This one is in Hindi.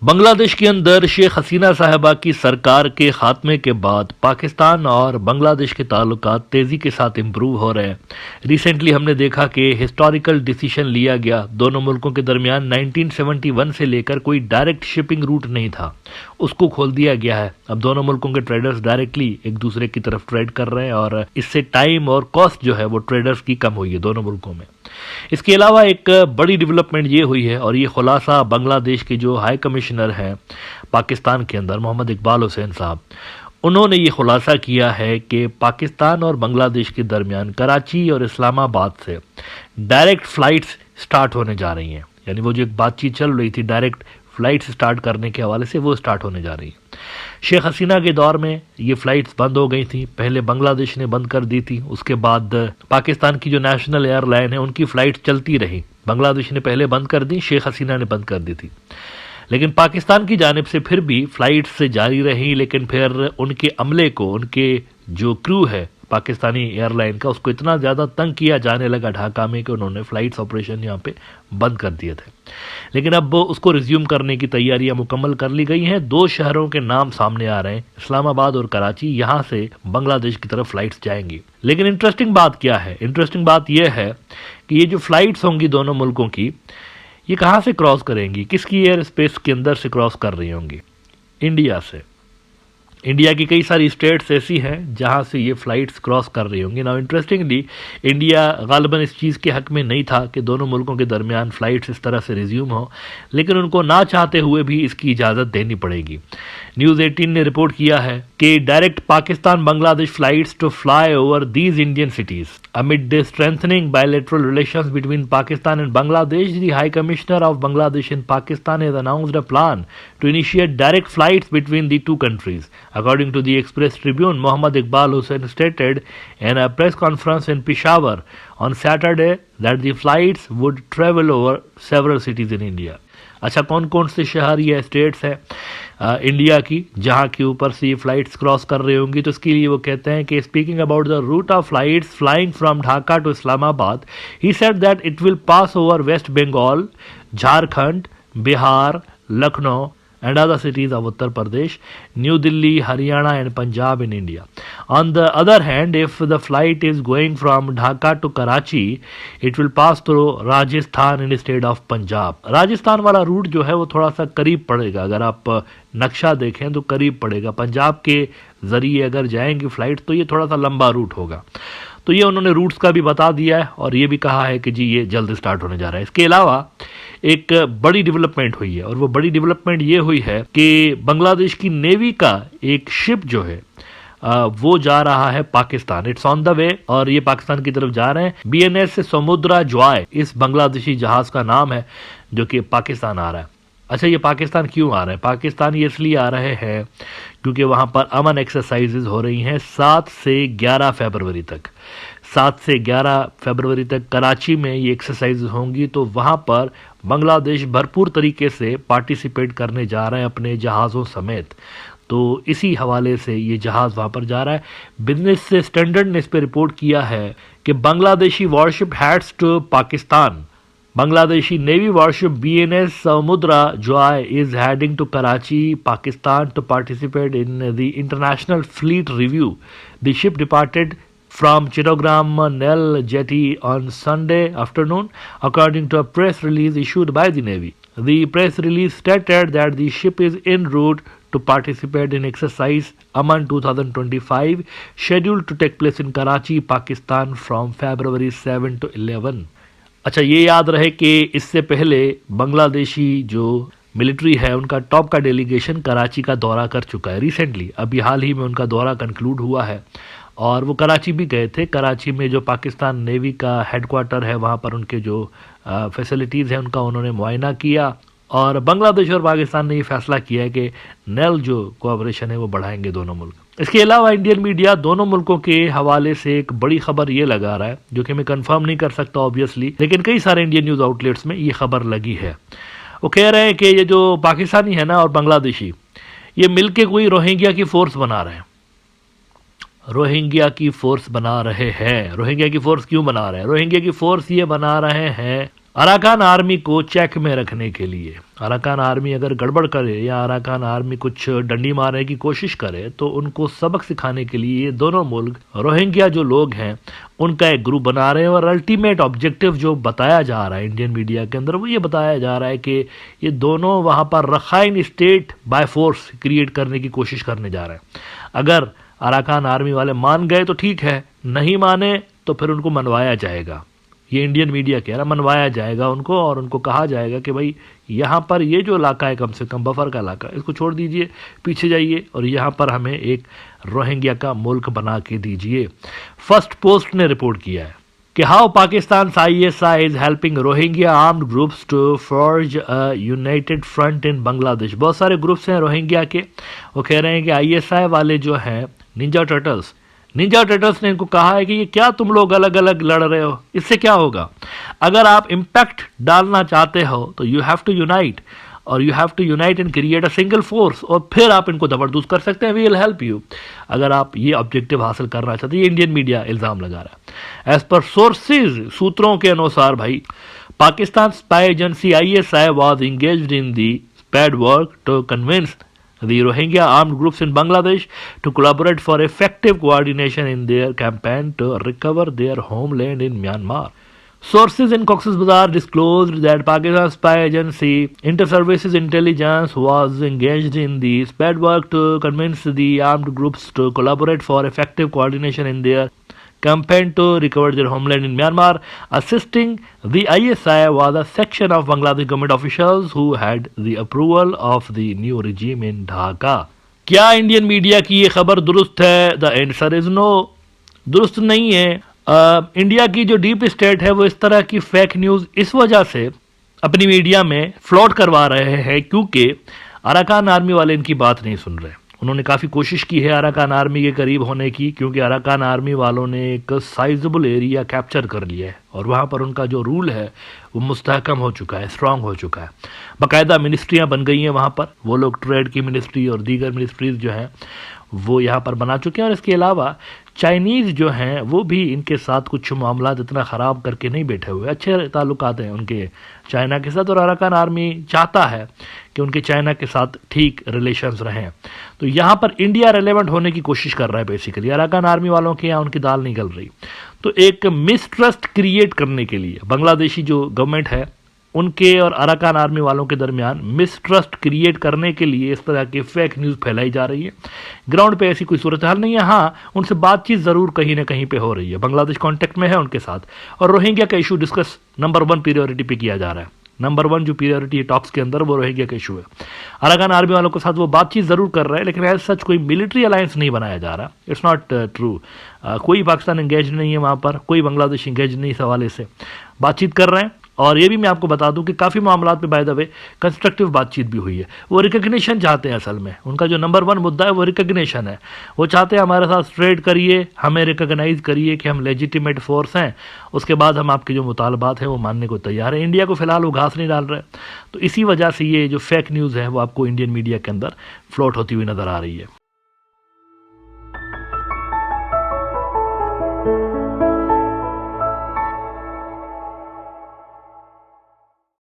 बांग्लादेश के अंदर शेख हसीना साहिबा की सरकार के खात्मे के बाद पाकिस्तान और बांग्लादेश के ताल्लुकात तेजी के साथ इम्प्रूव हो रहे हैं। रिसेंटली हमने देखा कि हिस्टोरिकल डिसीजन लिया गया, दोनों मुल्कों के दरमियान 1971 से लेकर कोई डायरेक्ट शिपिंग रूट नहीं था, उसको खोल दिया गया है। अब दोनों मुल्कों के ट्रेडर्स डायरेक्टली एक दूसरे की तरफ ट्रेड कर रहे हैं और इससे टाइम और कॉस्ट जो है वो ट्रेडर्स की कम हुई है दोनों मुल्कों में। इसके अलावा एक बड़ी डेवलपमेंट ये हुई है और ये खुलासा बांग्लादेश के जो हाई कमिश्नर हैं पाकिस्तान के अंदर मोहम्मद इकबाल हुसैन साहब, उन्होंने ये खुलासा किया है कि पाकिस्तान और बांग्लादेश के दरमियान कराची और इस्लामाबाद से डायरेक्ट फ़्लाइट्स स्टार्ट होने जा रही हैं। यानी वो जो एक बातचीत चल रही थी डायरेक्ट फ़्लाइट्स स्टार्ट करने के हवाले से, वो स्टार्ट होने जा रही है। शेख हसीना के दौर में ये फ़्लाइट्स बंद हो गई थी, पहले बांग्लादेश ने बंद कर दी थी, उसके बाद पाकिस्तान की जो नेशनल एयरलाइन है उनकी फ़्लाइट चलती रही। बांग्लादेश ने पहले बंद कर दी, शेख हसीना ने बंद कर दी थी, लेकिन पाकिस्तान की जानिब से फिर भी फ़्लाइट्स जारी रही। लेकिन फिर उनके अमले को, उनके जो क्रू है पाकिस्तानी एयरलाइन का, उसको इतना ज़्यादा तंग किया जाने लगा ढाका में कि उन्होंने फ़्लाइट्स ऑपरेशन यहाँ पे बंद कर दिए थे। लेकिन अब उसको रिज्यूम करने की तैयारियां मुकम्मल कर ली गई हैं। दो शहरों के नाम सामने आ रहे हैं, इस्लामाबाद और कराची। यहाँ से बांग्लादेश की तरफ फ़्लाइट्स जाएंगी। लेकिन इंटरेस्टिंग बात क्या है? इंटरेस्टिंग बात यह है कि ये जो फ़्लाइट्स होंगी दोनों मुल्कों की, ये कहाँ से क्रॉस करेंगी, किसकी एयर स्पेस के अंदर से क्रॉस कर रही होंगी? इंडिया से। इंडिया की कई सारी स्टेट्स ऐसी हैं जहां से ये फ़्लाइट्स क्रॉस कर रही होंगी। नाउ इंटरेस्टिंगली इंडिया गालिबन इस चीज़ के हक़ में नहीं था कि दोनों मुल्कों के दरमियान फ़्लाइट्स इस तरह से रिज्यूम हो, लेकिन उनको ना चाहते हुए भी इसकी इजाज़त देनी पड़ेगी। न्यूज़ 18 ने रिपोर्ट किया है कि direct Pakistan Bangladesh flights to fly over these Indian cities amid the strengthening bilateral relations between Pakistan and Bangladesh. The High Commissioner of Bangladesh in Pakistan has announced a plan to initiate direct flights between the two countries. According to the Express Tribune, Mohammad Iqbal Hussain stated in a press conference in Peshawar on Saturday that the flights would travel over several cities in India. अच्छा, कौन कौन से शहर या स्टेट्स हैं इंडिया की जहाँ के ऊपर से ये फ़्लाइट्स क्रॉस कर रही होंगी? तो इसके लिए वो कहते हैं कि speaking about the route of flights flying from Dhaka to Islamabad, he said that it will pass over West Bengal, Jharkhand, Bihar, Lucknow and other cities of Uttar Pradesh, New Delhi, Haryana and Punjab in India. On the other hand, if the flight is going from Dhaka to Karachi, it will pass through Rajasthan in the state of Punjab. Rajasthan वाला रूट जो है वो थोड़ा सा करीब पड़ेगा, अगर आप नक्शा देखें तो करीब पड़ेगा। पंजाब के ज़रिए अगर जाएंगी फ़्लाइट तो ये थोड़ा सा लंबा रूट होगा। तो ये उन्होंने रूट्स का भी बता दिया है और ये भी कहा है कि जी ये जल्द स्टार्ट होने जा रहा है। इसके अलावा एक बड़ी डेवलपमेंट हुई है और वो बड़ी डेवलपमेंट ये हुई है कि बांग्लादेश की नेवी का एक शिप जो है वो जा रहा है Pakistan. It's on the way और ये पाकिस्तान की तरफ जा रहे हैं। बीएनएस समुद्रा जॉय इस बांग्लादेशी जहाज का नाम है जो कि पाकिस्तान आ रहा है। अच्छा, ये पाकिस्तान क्यों आ रहे हैं? पाकिस्तान ये इसलिए आ रहे हैं क्योंकि वहाँ पर अमन एक्सरसाइजेज हो रही हैं 7 से 11 फरवरी तक। 7 से 11 फरवरी तक कराची में ये एक्सरसाइज होंगी, तो वहाँ पर बांग्लादेश भरपूर तरीके से पार्टिसिपेट करने जा रहे हैं अपने जहाज़ों समेत। तो इसी हवाले से ये जहाज़ वहाँ पर जा रहा है। बिजनेस से स्टैंडर्ड ने इस पर रिपोर्ट किया है कि Bangladeshi warship heads to Pakistan. Bangladeshi Navy warship BNS Samudra Joy is heading to Karachi, Pakistan to participate in the International Fleet Review. The ship departed from Chittagong Nell Jetty on Sunday afternoon, according to a press release issued by the Navy. The press release stated that the ship is en route to participate in exercise Aman 2025, scheduled to take place in Karachi, Pakistan from February 7 to 11. अच्छा, ये याद रहे कि इससे पहले बांग्लादेशी जो मिलिट्री है उनका टॉप का डेलीगेशन कराची का दौरा कर चुका है रिसेंटली। अभी हाल ही में उनका दौरा कंक्लूड हुआ है और वो कराची भी गए थे। कराची में जो पाकिस्तान नेवी का हेडक्वार्टर है वहाँ पर उनके जो फैसिलिटीज़ हैं उनका उन्होंने मुआयना किया और बांग्लादेश और पाकिस्तान ने ये फैसला किया है कि नेल जो कोऑपरेशन है वो बढ़ाएंगे दोनों मुल्क। इसके अलावा इंडियन मीडिया दोनों मुल्कों के हवाले से एक बड़ी खबर ये लगा रहा है, जो कि मैं कंफर्म नहीं कर सकता ऑब्वियसली, लेकिन कई सारे इंडियन न्यूज़ आउटलेट्स में ये खबर लगी है। वो कह रहे हैं कि ये जो पाकिस्तानी है ना और बांग्लादेशी, ये मिलके कोई रोहिंग्या की फोर्स बना रहे हैं रोहिंग्या की फोर्स बना रहे हैं। रोहिंग्या की फोर्स क्यों बना रहे हैं? रोहिंग्या की फोर्स ये बना रहे हैं अराकान आर्मी को चेक में रखने के लिए। अराकान आर्मी अगर गड़बड़ करे या अराकान आर्मी कुछ डंडी मारने की कोशिश करे तो उनको सबक सिखाने के लिए ये दोनों मुल्क रोहिंग्या जो लोग हैं उनका एक ग्रुप बना रहे हैं। और अल्टीमेट ऑब्जेक्टिव जो बताया जा रहा है इंडियन मीडिया के अंदर वो ये बताया जा रहा है कि ये दोनों वहाँ पर Rakhine state by force create करने की कोशिश करने जा रहे हैं। अगर अराकान आर्मी वाले मान गए तो ठीक है, नहीं माने तो फिर उनको मनवाया जाएगा। ये इंडियन मीडिया कह रहा, मनवाया जाएगा उनको और उनको कहा जाएगा कि भाई यहाँ पर ये जो इलाका है कम से कम बफर का इलाका, इसको छोड़ दीजिए, पीछे जाइए और यहाँ पर हमें एक रोहिंग्या का मुल्क बना के दीजिए। फर्स्ट पोस्ट ने रिपोर्ट किया है कि how Pakistan ISI is helping Rohingya armed groups to forge a united front in Bangladesh. बहुत सारे ग्रुप्स हैं रोहिंग्या के, वो कह रहे हैं कि ISI वाले जो हैं निंजा टर्टल्स ने इनको कहा है कि ये क्या तुम लोग अलग अलग लड़ रहे हो, इससे क्या होगा? अगर आप इम्पैक्ट डालना चाहते हो तो यू हैव टू यूनाइट और you have to unite and create a single force और फिर आप इनको जबरदस्त कर सकते हैं। वी विल हेल्प यू अगर आप ये ऑब्जेक्टिव हासिल करना चाहते हैं। ये इंडियन मीडिया इल्ज़ाम लगा रहा है। एज पर सोर्सेज, सूत्रों के अनुसार भाई Pakistan spy agency ISI was engaged in the paid work to convince the Rohingya armed groups in Bangladesh to collaborate for effective coordination in their campaign to recover their homeland in Myanmar. Sources in Cox's Bazar disclosed that Pakistan spy agency Inter-Services Intelligence was engaged in the sped work to convince the armed groups to collaborate for effective coordination in their campaign to recover their homeland in Myanmar. Assisting the ISI was a section of Bangladesh government officials who had the approval of the new regime in Dhaka. क्या इंडियन मीडिया की ये खबर दुरुस्त है? द आंसर इज नो, दुरुस्त नहीं है। इंडिया की जो डीप स्टेट है वो इस तरह की फेक न्यूज़ इस वजह से अपनी मीडिया में फ्लॉट करवा रहे हैं क्योंकि अराकान आर्मी वाले इनकी बात नहीं सुन रहे। उन्होंने काफ़ी कोशिश की है अराकान आर्मी के करीब होने की, क्योंकि अराकान आर्मी वालों ने एक साइजेबल एरिया कैप्चर कर लिया है और वहाँ पर उनका जो रूल है वो मुस्तहकम हो चुका है, स्ट्रांग हो चुका है। बाकायदा मिनिस्ट्रियाँ बन गई हैं वहाँ पर, वो लोग ट्रेड की मिनिस्ट्री और दीगर मिनिस्ट्रीज़ जो हैं वो यहाँ पर बना चुके हैं। और इसके अलावा चाइनीज़ जो हैं वो भी इनके साथ कुछ मामला इतना ख़राब करके नहीं बैठे हुए, अच्छे ताल्लुकात हैं उनके चाइना के साथ और अराकान आर्मी चाहता है कि उनके चाइना के साथ ठीक रिलेशंस रहें। तो यहाँ पर इंडिया रेलेवेंट होने की कोशिश कर रहा है बेसिकली। अराकान आर्मी वालों के यहाँ उनकी दाल नहीं गल रही, तो एक मिसट्रस्ट क्रिएट करने के लिए बांग्लादेशी जो गवर्नमेंट है उनके और अराकान आर्मी वालों के दरमियान मिसट्रस्ट क्रिएट करने के लिए इस तरह की फेक न्यूज़ फैलाई जा रही है। ग्राउंड पे ऐसी कोई सूरत हाल नहीं है। हाँ, उनसे बातचीत ज़रूर कहीं ना कहीं पे हो रही है, बांग्लादेश कांटेक्ट में है उनके साथ और रोहिंग्या का इशू डिस्कस नंबर 1 प्रायोरिटी पे किया जा रहा है। नंबर 1 जो प्रायोरिटी टॉक्स के अंदर वो रोहिंग्या का इशू है। अराकान आर्मी वालों के साथ वो बातचीत ज़रूर कर रहे हैं, लेकिन एज सच कोई मिलिट्री अलायंस नहीं बनाया जा रहा। It's not true. कोई पाकिस्तान इंगेज नहीं है वहाँ पर, कोई बांग्लादेश इंगेज नहीं, इस हवाले से बातचीत कर रहे हैं। और ये भी मैं आपको बता दूं कि काफ़ी मामलों पे बाय द वे कंस्ट्रक्टिव बातचीत भी हुई है। वो रिकग्निशन चाहते हैं, असल में उनका जो नंबर 1 मुद्दा है वो रिकग्निशन है। वो चाहते हैं हमारे साथ ट्रेड करिए, हमें रिकग्नाइज करिए कि हम लेजिटिमेट फोर्स हैं, उसके बाद हम आपके जो मुतालबात हैं वो मानने को तैयार हैं। इंडिया को फिलहाल वो घास नहीं डाल रहे, तो इसी वजह से ये जो फेक न्यूज़ है वो आपको इंडियन मीडिया के अंदर फ्लोट होती हुई नज़र आ रही है।